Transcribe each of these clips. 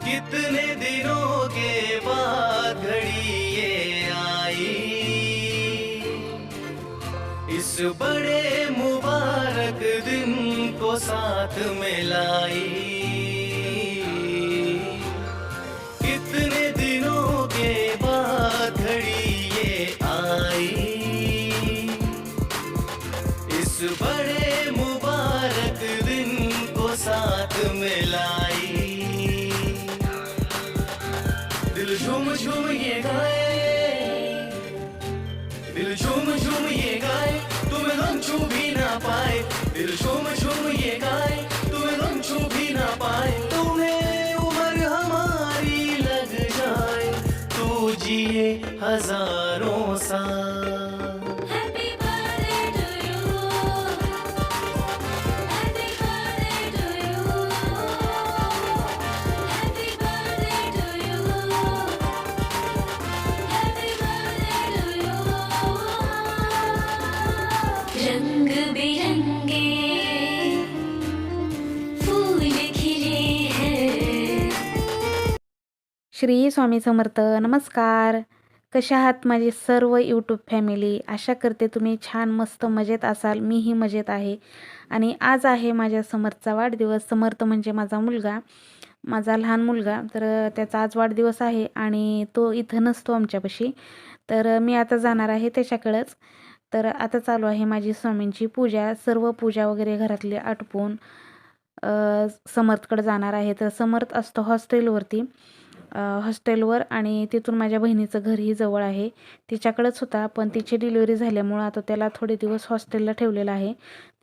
कितने दिनों के बाद घड़ी ये आई, इस बड़े मुबारक दिन को साथ में लाई। कितने दिनों के बाद घड़ी ये आई, इस बड़े मुबारक दिन को साथ में लाई। दिल झूम झूम ये गाए, दिल झूम झूम ये गाए, तुम्हें गम छू भी ना पाए। दिल झूम झूम ये गाए, तुम्हें गम छू भी ना पाए। तुम्हें उम्र हमारी लग जाए, तू जिए हजारों साल। रंग बिरंगे फूल खिले हैं। श्री स्वामी समर्थ. नमस्कार. कशा आहात माझी सर्व यूट्यूब फॅमिली? आशा करते तुम्ही छान मस्त मजेत असाल. मीही मजेत आहे. आणि आज आहे माझ्या समर्थचा वाढदिवस. समर्थ म्हणजे माझा मुलगा, माझा लहान मुलगा. तर त्याचा आज वाढदिवस आहे आणि तो इथं नसतो आमच्यापाशी. तर मी आता जाणार आहे त्याच्याकडंच. तर आता चालू आहे माझी स्वामींची पूजा. सर्व पूजा वगैरे घरातली आटपून समर्थकडे जाणार आहे. तर समर्थ असतो हॉस्टेलवर आणि तिथून माझ्या बहिणीचं घरही जवळ आहे. तिच्याकडेच होता, पण तिची डिलिव्हरी झाल्यामुळं आता त्याला थोडे दिवस हॉस्टेलला ठेवलेला आहे.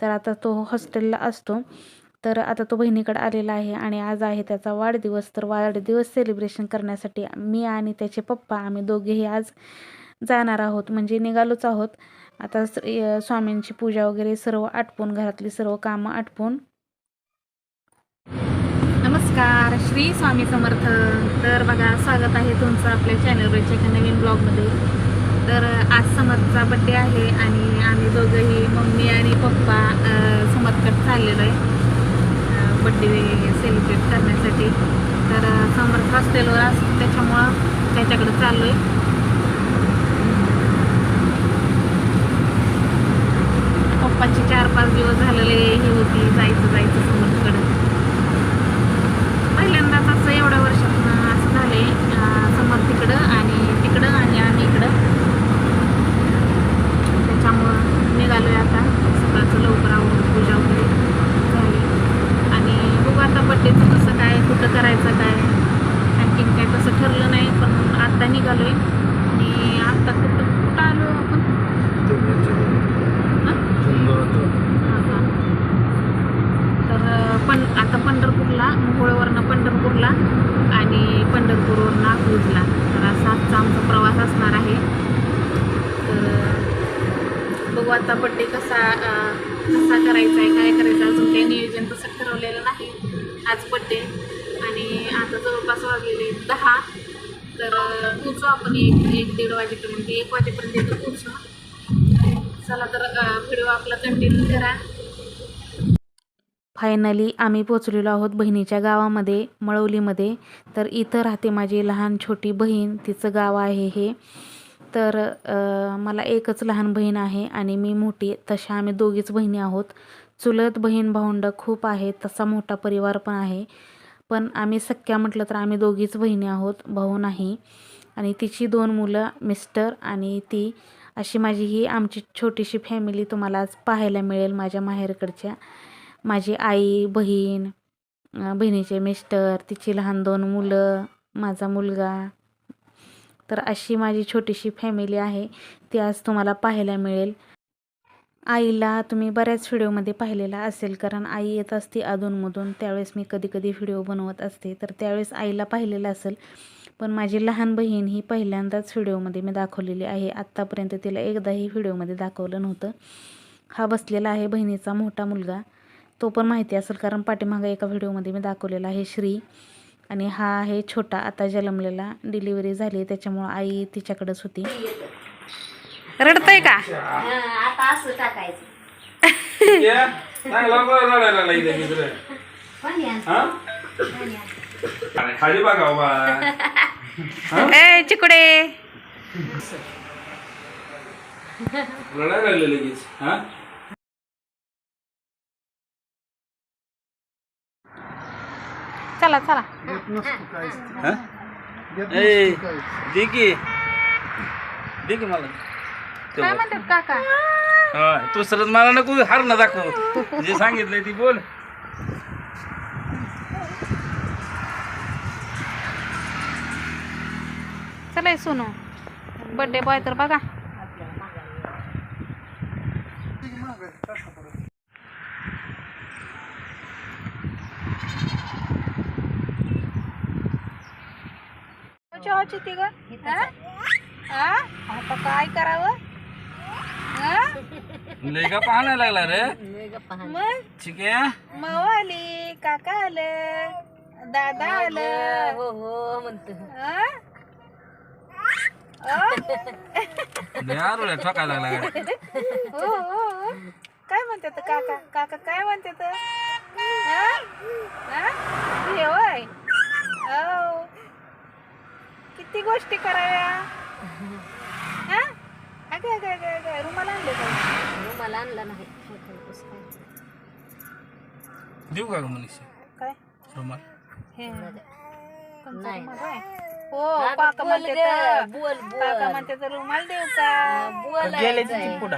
तर आता तो हॉस्टेलला असतो. तर आता तो बहिणीकडे आलेला आहे आणि आज आहे त्याचा वाढदिवस. तर वाढदिवस सेलिब्रेशन करण्यासाठी मी आणि त्याचे पप्पा आम्ही दोघेही आज जाणार आहोत, म्हणजे निघालोच आहोत. आता स्वामींची पूजा वगैरे सर्व आटपून, घरातली सर्व कामं आटपून. नमस्कार. श्री स्वामी समर्थ. तर बघा, स्वागत आहे तुमचं आपल्या चॅनलवरच्या एका नवीन ब्लॉगमध्ये. तर आज समर्थचा बड्डे आहे आणि आम्ही दोघंही, मम्मी आणि पप्पा, समर्थकडे चाललेलो आहे बड्डे सेलिब्रेट करण्यासाठी. तर समर्थ हॉस्टेलवर असतो त्याच्यामुळं त्याच्याकडे चाललो आहे. पप्पाची 4-5 दिवस झालेले ही होती जायचं समर्थकडे. पहिल्यांदाच असं एवढ्या वर्षातून असं झाले, समर्थ तिकडं आणि तिकडं आणि आम्ही इकडं. त्याच्यामुळं निघालो आहे आता. सकाळचं लवकर आवरून पूजा वगैरे झाली आणि बघू आता बड्डेचं कसं काय, कुठं करायचं काय, आणखीन काय तसं ठरलं नाही. पण आत्ता निघालो आहे आणि आत्ता कुठं आलो आपण. तर पण आता पंढरपूरला, मोहोळवरनं पंढरपूरला आणि पंढरपूरवरनं अकलूजला. तर असा आजचा आमचा प्रवास असणार आहे. तर बघू आता बड्डे कसा करायचा आहे, काय करायचं, अजून काही नियोजन तसं ठरवलेलं नाही. आज बड्डे आणि आता जवळपास वाजलेले 10. तर पोचू आपण 1-1:30 वाजेपर्यंत, 1 वाजेपर्यंत येतो पोचू. चला तर व्हिडिओ आपला कंटिन्यू करा. फायनली आम्ही पोचलेलो आहोत बहिणीच्या गावामध्ये, मळवलीमध्ये. तर इथं राहते माझी लहान छोटी बहीण, तिचं गाव आहे हे. तर मला एकच लहान बहीण आहे आणि मी मोठी. तशा आम्ही दोघीच बहिणी आहोत. चुलत बहीण भावंडं खूप आहेत, तसा मोठा परिवार पण आहे. पण आम्ही सख्या म्हटलं तर आम्ही दोघीच बहिणी आहोत, भाऊ नाही. आणि तिची 2 मुलं, मिस्टर आणि ती. अशी माझी ही आमची छोटीशी फॅमिली तुम्हाला आज पाहायला मिळेल माझ्या माहेरकडच्या. माझी आई, बहीण, बहिणीचे मिस्टर, तिची लहान 2 मुलं, माझा मुलगा. तर अशी माझी छोटीशी फॅमिली आहे, ती आज तुम्हाला पाहायला मिळेल. आईला तुम्ही बऱ्याच व्हिडिओमध्ये पाहिलेला असेल, कारण आई येत असते अधूनमधून, त्यावेळेस मी कधी व्हिडिओ बनवत असते. तर त्यावेळेस आईला पाहिलेलं असेल. पण माझी लहान बहीण ही पहिल्यांदाच व्हिडिओमध्ये मी दाखवलेली आहे. आत्तापर्यंत तिला एकदाही व्हिडिओमध्ये दाखवलं नव्हतं. हा बसलेला आहे बहिणीचा मोठा मुलगा, तो पण माहिती असेल कारण पाठीमागं एका व्हिडिओमध्ये मी दाखवलेला आहे, श्री. आणि हा आहे छोटा, आता जन्मलेला. डिलिव्हरी झाली त्याच्यामुळं आई तिच्याकडेच होती. रडतंय का? आता असं टाकायचं. अरे खाली बघा बा. ए चिकडे रडायला लागले लगेच. हा चला चला दे की मला काय म्हणतात काका तू सरच मला नको हार ना दाखव जे सांगितलंय ती बोल. चला सोनू बर्थडे बॉय तर बघा ती ग आता काय करावं लय का पाहायला लागला रे. मग ठीक आहे मऊ आली काका आलं दादा आलं हो हो म्हणतो यार ठोकायला लागला. हो हो काय म्हणतात काका काका काय म्हणतात होय हो किती गोष्टी कराव्या रुमाल आणले रुमाल आणला नाही देऊ का मनीष काय रुमाल हे हो काका म्हणतात काका म्हणतात रुमाल देऊ का गेले पुढं.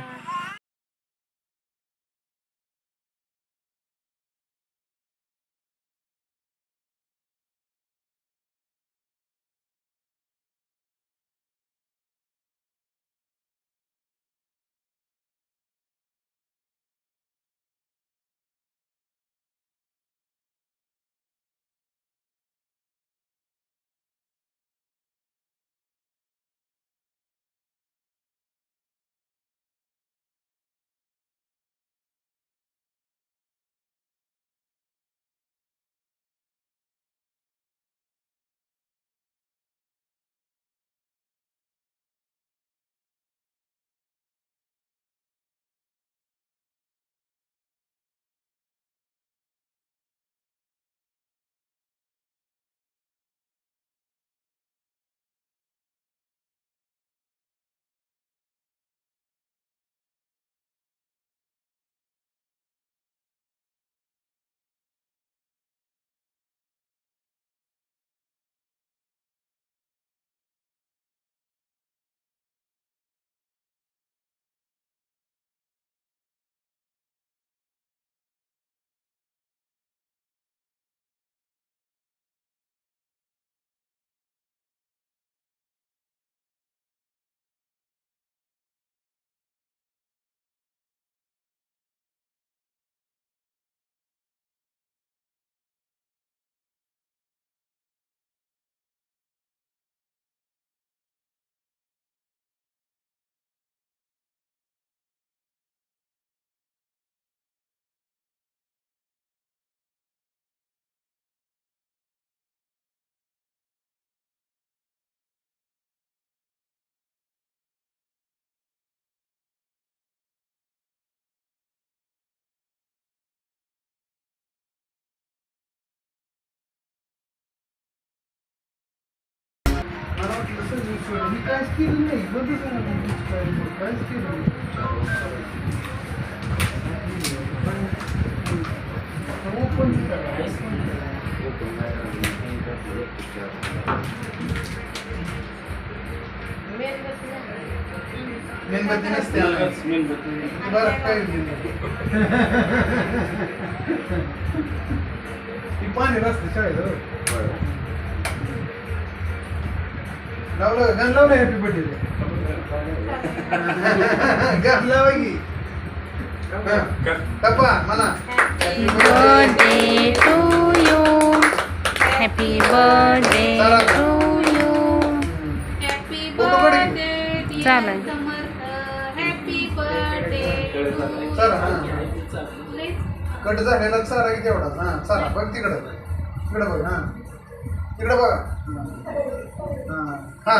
मी काहीच केलं नाही बघितलं काहीच केलं नाही ओपन मेणबत्ती नसते बरं काय पाणी नसते शाळेत लावलं गाणं लावलं हॅपी बर्थडे गाणं लावा की कपा म्हणा happy birthday to you happy birthday to you happy birthday चालेल हॅपी बर्थडे कट झालेला सारा की तेवढा हा सारा बघ तिकडं बघ हा तिकडे बघा हा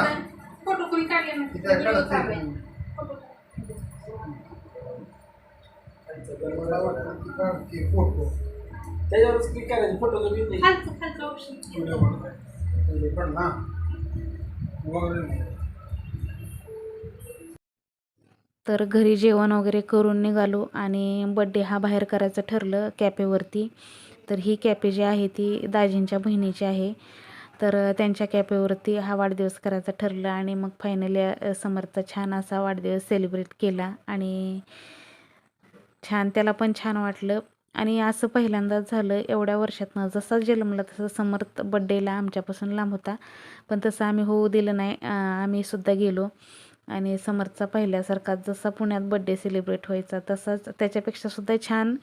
फोटो कोणी काढले मला वाटतं की फोटो त्याच्यावरच क्लिक करायचं फोटो तर येत नाही खालचं ऑप्शन व्हिडिओ बनवायचं पण ना वगैरे तर घरी जेवण वगैरे करून निघालो आणि बड्डे हा बाहेर करायचं ठरलं कॅफेवरती. तर ही कॅफे जी आहे ती दाजींच्या बहिणीची आहे. तर त्यांच्या कॅफेवरती हा वाढदिवस करायचा ठरलं आणि मग फायनली समर्थचा छान असा वाढदिवस सेलिब्रेट केला आणि छान त्याला पण छान वाटलं. आणि असं पहिल्यांदाच झालं एवढ्या वर्षातनं. जसा जन्मला तसं समर्थ बड्डेला आमच्यापासून लांब होता, पण तसं आम्ही होऊ दिलं नाही. आम्ही सुद्धा गेलो आणि समर्थचा पहिल्यासारखा जसा पुण्यात बड्डे सेलिब्रेट व्हायचा तसाच त्याच्यापेक्षा सुद्धा छान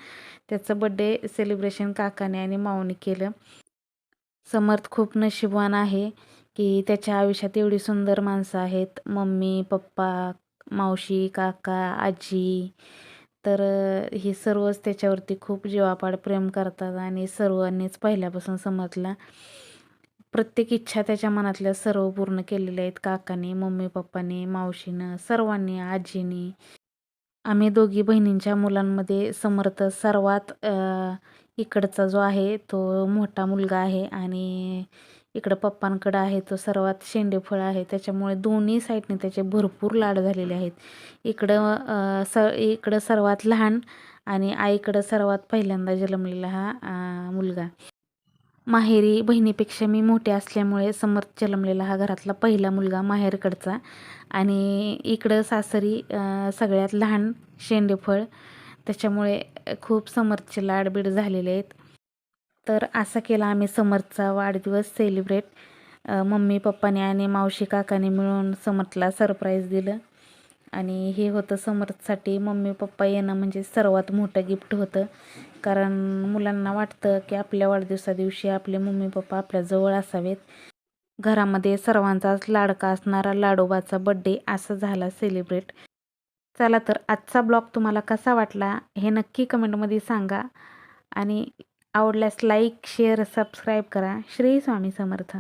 त्याचं बड्डे सेलिब्रेशन काकाने आणि माऊने केलं. समर्थ खूप नशीबवान आहे की त्याच्या आयुष्यात एवढी सुंदर माणसं आहेत. मम्मी, पप्पा, मावशी, काका, आजी. तर हे सर्वच त्याच्यावरती खूप जीवापाड प्रेम करतात आणि सर्वांनीच पहिल्यापासून समर्थला प्रत्येक इच्छा त्याच्या मनातल्या सर्व पूर्ण केलेल्या आहेत. काकांनी, मम्मी पप्पांनी, मावशीनं, सर्वांनी, आजीनी. आम्ही दोघी बहिणींच्या मुलांमध्ये समर्थ सर्वात इकडचा जो आहे तो मोठा मुलगा आहे आणि इकडं पप्पांकडं आहे तो सर्वात शेंडेफळ आहे. त्याच्यामुळे दोन्ही साईडने त्याचे भरपूर लाड झालेले आहेत. इकडं सर्वात लहान आणि आईकडं सर्वात पहिल्यांदा जन्मलेला हा मुलगा. माहेरी बहिणीपेक्षा मी मोठे असल्यामुळे समर्थ जन्मलेला हा घरातला पहिला मुलगा माहेरकडचा आणि इकडं सासरी सगळ्यात लहान शेंडेफळ. त्याच्यामुळे खूप समर्थचे लाडबीड झालेले आहेत. तर असा केला आम्ही समर्थचा वाढदिवस सेलिब्रेट. मम्मी पप्पाने आणि मावशी काकाने मिळून समर्थला सरप्राईज दिलं आणि हे होतं समर्थसाठी मम्मी पप्पा येणं म्हणजे सर्वात मोठं गिफ्ट होतं. कारण मुलांना वाटतं की आपल्या वाढदिवसादिवशी आपले मम्मी पप्पा आपल्याजवळ असावेत. घरामध्ये सर्वांचाच लाडका असणारा लाडोबाचा बड्डे असा झाला सेलिब्रेट. चला तर आजचा ब्लॉग तुम्हाला कसा वाटला हे नक्की कमेंटमध्ये सांगा आणि आवडल्यास लाईक, शेअर, सबस्क्राईब करा. श्री स्वामी समर्थ.